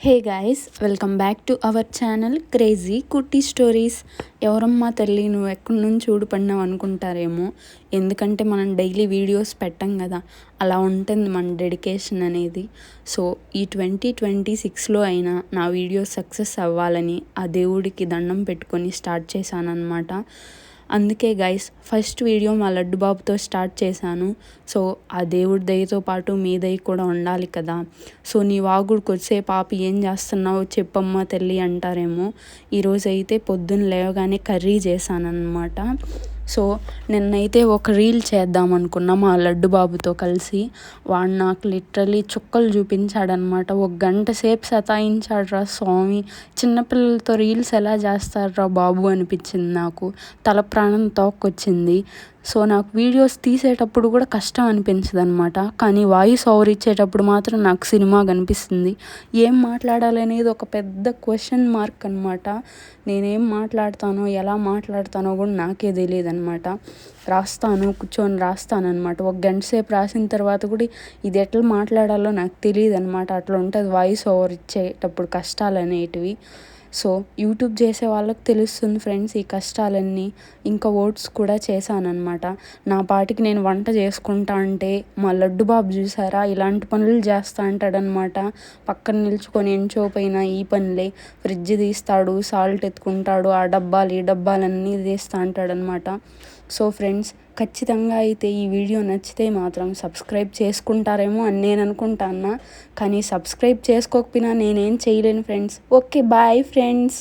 Hey guys, welcome back to our channel crazy కుట్టి stories. ఎవరమ్మా తల్లి, నువ్వు ఎక్కడి నుంచి చూడుపడినావు అనుకుంటారేమో. ఎందుకంటే మనం డైలీ వీడియోస్ పెట్టం కదా, అలా ఉంటుంది మన డెడికేషన్ అనేది. సో ఈ 2026లో అయినా నా వీడియోస్ సక్సెస్ అవ్వాలని ఆ దేవుడికి దండం పెట్టుకొని స్టార్ట్ చేశాను అనమాట. అందుకే గైస్, ఫస్ట్ వీడియో మా లడ్డు బాబుతో స్టార్ట్ చేశాను. సో ఆ దేవుడి దయతో పాటు మీ దయ కూడా ఉండాలి కదా. సో నీ వాగుడికి వచ్చే పాపి ఏం చేస్తున్నావు చెప్పమ్మా తల్లి అంటారేమో. ఈరోజు అయితే పొద్దున్న లేవగానే కర్రీ చేశానన్నమాట. సో నిన్నైతే ఒక రీల్ చేద్దాం అనుకున్నా మా లడ్డు బాబుతో కలిసి. వాడు నాకు లిటరలీ చుక్కలు చూపించాడనమాట. ఒక గంట సేపు సతాయించాడురా స్వామి. చిన్నపిల్లలతో రీల్స్ ఎలా చేస్తారా బాబు అనిపించింది నాకు. తల ప్రాణం తోక్కొచ్చింది. సో నాకు వీడియోస్ తీసేటప్పుడు కూడా కష్టం అనిపించదు అనమాట, కానీ వాయిస్ ఓవర్ ఇచ్చేటప్పుడు మాత్రం నాకు సినిమా కనిపిస్తుంది. ఏం మాట్లాడాలనేది ఒక పెద్ద క్వశ్చన్ మార్క్ అనమాట. నేనేం మాట్లాడతానో ఎలా మాట్లాడతానో కూడా నాకే తెలియదు అనమాట. కూర్చొని రాస్తాను అనమాట. ఒక గంట సేపు రాసిన తర్వాత కూడా ఇది ఎట్లా మాట్లాడాలో నాకు తెలియదు అనమాట. అట్లా ఉంటుంది వాయిస్ ఓవర్ ఇచ్చేటప్పుడు కష్టాలు అనేటివి. సో యూట్యూబ్ చేసే వాళ్ళకి తెలుస్తుంది ఫ్రెండ్స్ ఈ కష్టాలన్నీ. ఇంకా ఓట్స్ కూడా చేశానన్నమాట. నా పాటికి నేను వంట చేసుకుంటా అంటే మా లడ్డు బాబు చూసారా ఇలాంటి పనులు చేస్తా అంటాడనమాట. పక్కన నిల్చుకొని ఎంచోపోయినా ఈ పనులే. ఫ్రిడ్జ్ తీస్తాడు, సాల్ట్ ఎత్తుకుంటాడు, ఆ డబ్బాలు ఈ డబ్బాలన్నీ తీస్తా అంటాడనమాట. సో ఫ్రెండ్స్, ఖచ్చితంగా అయితే ఈ వీడియో నచ్చితే మాత్రం సబ్స్క్రైబ్ చేసుకుంటారేమో అని నేను అనుకుంటాను. కానీ సబ్స్క్రైబ్ చేసుకోకపోయినా నేనేం చేయలేను ఫ్రెండ్స్. Okay, bye friends.